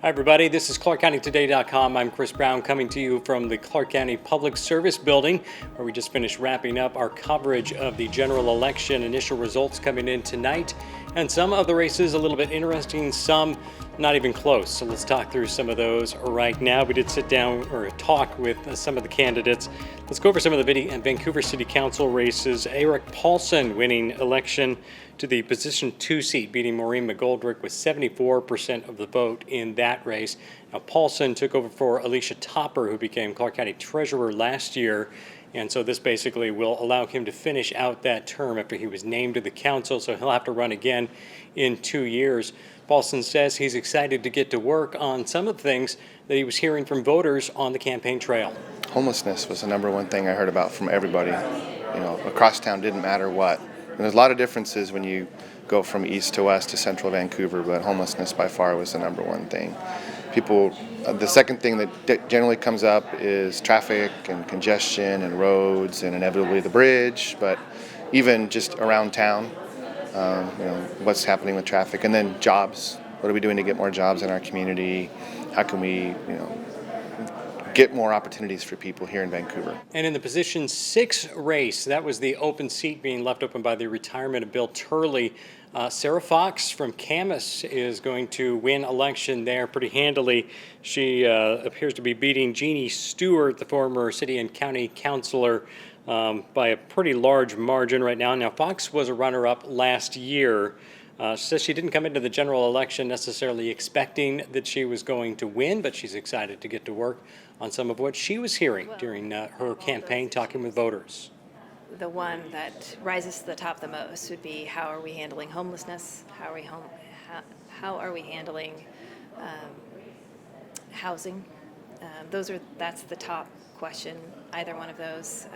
Hi, everybody. This is ClarkCountyToday.com. I'm Chris Brown coming to you from the Clark County Public Service Building, where we just finished wrapping up our coverage of the general election. Initial results coming in tonight, and some of the races a little bit interesting, some not even close. So let's talk through some of those right now. We did sit down or talk with some of the candidates. Let's go over some of the Vancouver City Council races. Eric Paulson winning election to the position 2 seat, beating Maureen McGoldrick with 74% of the vote in that race. Now, Paulson took over for Alicia Topper, who became Clark County Treasurer last year. And so this basically will allow him to finish out that term after he was named to the council. So he'll have to run again in 2 years. Paulson says he's excited to get to work on some of the things that he was hearing from voters on the campaign trail. Homelessness was the number one thing I heard about from everybody. Across town, didn't matter what. And there's a lot of differences when you go from east to west to central Vancouver, but homelessness by far was the number one thing. The second thing that generally comes up is traffic and congestion and roads and inevitably the bridge, but even just around town, what's happening with traffic, and then jobs. What are we doing to get more jobs in our community? How can we, get more opportunities for people here in Vancouver. And in the position 6 race, that was the open seat being left open by the retirement of Bill Turley. Sarah Fox from Camas is going to win election there pretty handily. She appears to be beating Jeannie Stewart, the former city and county councilor, by a pretty large margin right now. Now, Fox was a runner-up last year. She says she didn't come into the general election necessarily expecting that she was going to win, but she's excited to get to work on some of what she was hearing during her campaign, talking with voters. The one that rises to the top the most would be, how are we handling homelessness? How are we handling housing? That's the top question, either one of those.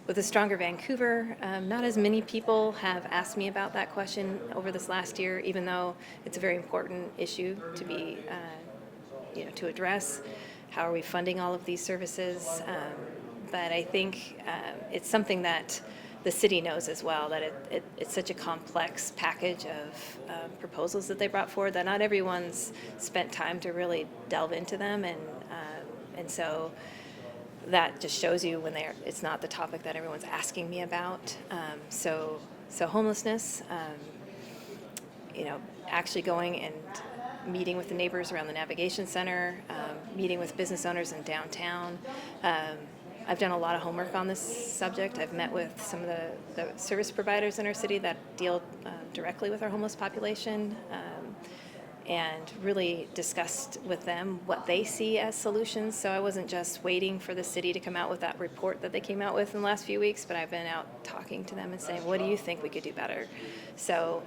With a stronger Vancouver, not as many people have asked me about that question over this last year, even though it's a very important issue to be, to address. How are we funding all of these services? But I think it's something that the city knows as well, that it's such a complex package of proposals that they brought forward that not everyone's spent time to really delve into them, and so that just shows you when it's not the topic that everyone's asking me about. So homelessness, actually going and meeting with the neighbors around the Navigation Center, meeting with business owners in downtown. I've done a lot of homework on this subject. I've met with some of the service providers in our city that deal directly with our homeless population, and really discussed with them what they see as solutions. So I wasn't just waiting for the city to come out with that report that they came out with in the last few weeks, but I've been out talking to them and saying, what do you think we could do better? So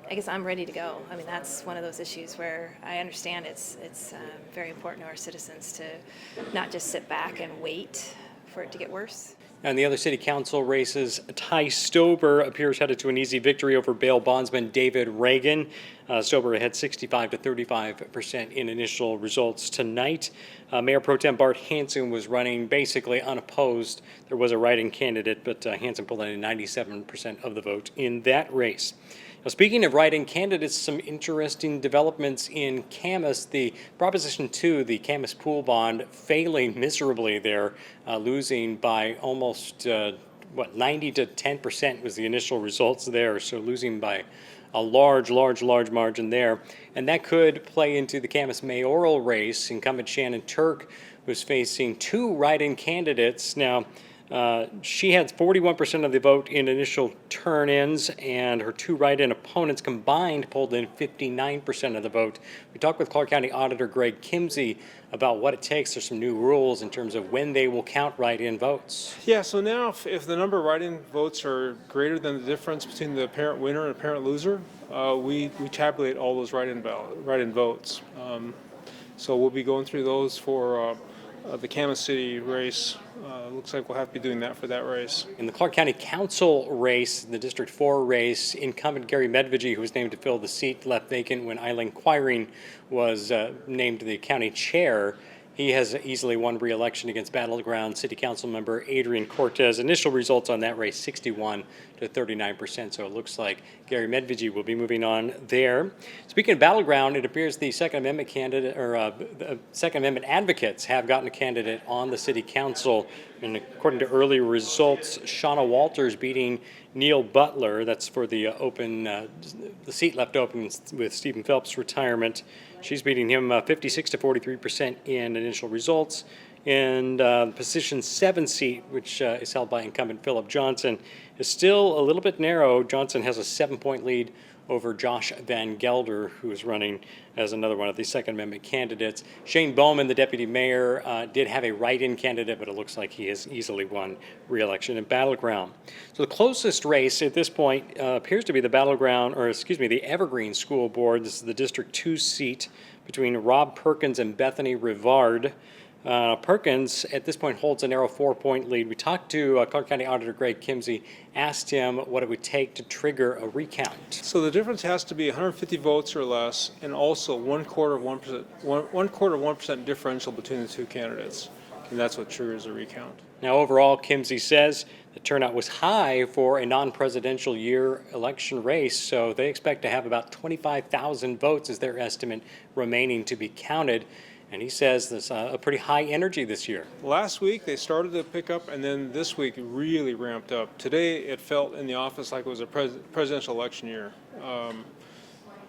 I guess I'm ready to go. I mean, that's one of those issues where I understand it's very important to our citizens to not just sit back and wait for it to get worse. And the other city council races, Ty Stober appears headed to an easy victory over bail bondsman David Reagan. Stober had 65 to 35% in initial results tonight. Mayor Pro Tem Bart Hansen was running basically unopposed. There was a write-in candidate, but Hansen pulled in 97% of the vote in that race. Now, speaking of write-in candidates, some interesting developments in Camas. The Proposition 2, the Camas pool bond, failing miserably there, losing by almost 90 to 10% was the initial results there. So losing by a large margin there. And that could play into the Camas mayoral race. Incumbent Shannon Turk was facing 2 write-in candidates. Now, she had 41% of the vote in initial turn-ins, and her 2 write-in opponents combined pulled in 59% of the vote. We talked with Clark County Auditor Greg Kimsey about what it takes. There's some new rules in terms of when they will count write-in votes. Yeah, so now if the number of write-in votes are greater than the difference between the apparent winner and apparent loser, we tabulate all those write-in votes. So we'll be going through those for the Camas City race. Looks like we'll have to be doing that for that race. In the Clark County Council race, the District 4 race, incumbent Gary Medvegi, who was named to fill the seat left vacant when Eileen Quiring was named the county chair, He has easily won re-election against Battleground City Council member Adrian Cortez. Initial results on that race, 61 to 39%. So it looks like Gary Medvegi will be moving on there. Speaking of Battleground, it appears the Second Amendment candidate or Second Amendment advocates have gotten a candidate on the City Council. And according to early results, Shauna Walters beating Neil Butler. That's for the the seat left open with Stephen Phelps' retirement. She's beating him 56 to 43% in initial results. And position 7 seat, which is held by incumbent Philip Johnson, is still a little bit narrow. Johnson has a 7-point lead over Josh Van Gelder, who is running as another one of the Second Amendment candidates. Shane Bowman, the deputy mayor, did have a write-in candidate, but it looks like he has easily won re-election in Battleground. So the closest race at this point appears to be the the Evergreen School Board. This is the District 2 seat between Rob Perkins and Bethany Rivard. Perkins, at this point, holds a narrow 4-point lead. We talked to Clark County Auditor Greg Kimsey, asked him what it would take to trigger a recount. So the difference has to be 150 votes or less, and also 1/4% differential between the two candidates, and that's what triggers a recount. Now, overall, Kimsey says the turnout was high for a non-presidential year election race, so they expect to have about 25,000 votes as their estimate remaining to be counted. And he says there's a pretty high energy this year. Last week they started to pick up, and then this week it really ramped up. Today it felt in the office like it was a presidential election year.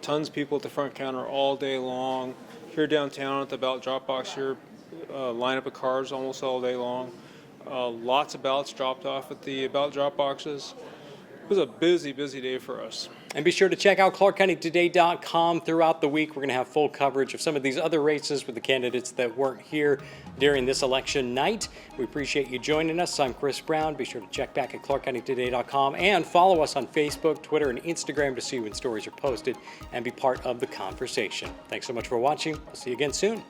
Tons of people at the front counter all day long. Here downtown at the ballot drop box here, lineup of cars almost all day long. Lots of ballots dropped off at the ballot drop boxes. It was a busy, busy day for us. And be sure to check out ClarkCountyToday.com throughout the week. We're going to have full coverage of some of these other races with the candidates that weren't here during this election night. We appreciate you joining us. I'm Chris Brown. Be sure to check back at ClarkCountyToday.com and follow us on Facebook, Twitter, and Instagram to see when stories are posted and be part of the conversation. Thanks so much for watching. We'll see you again soon.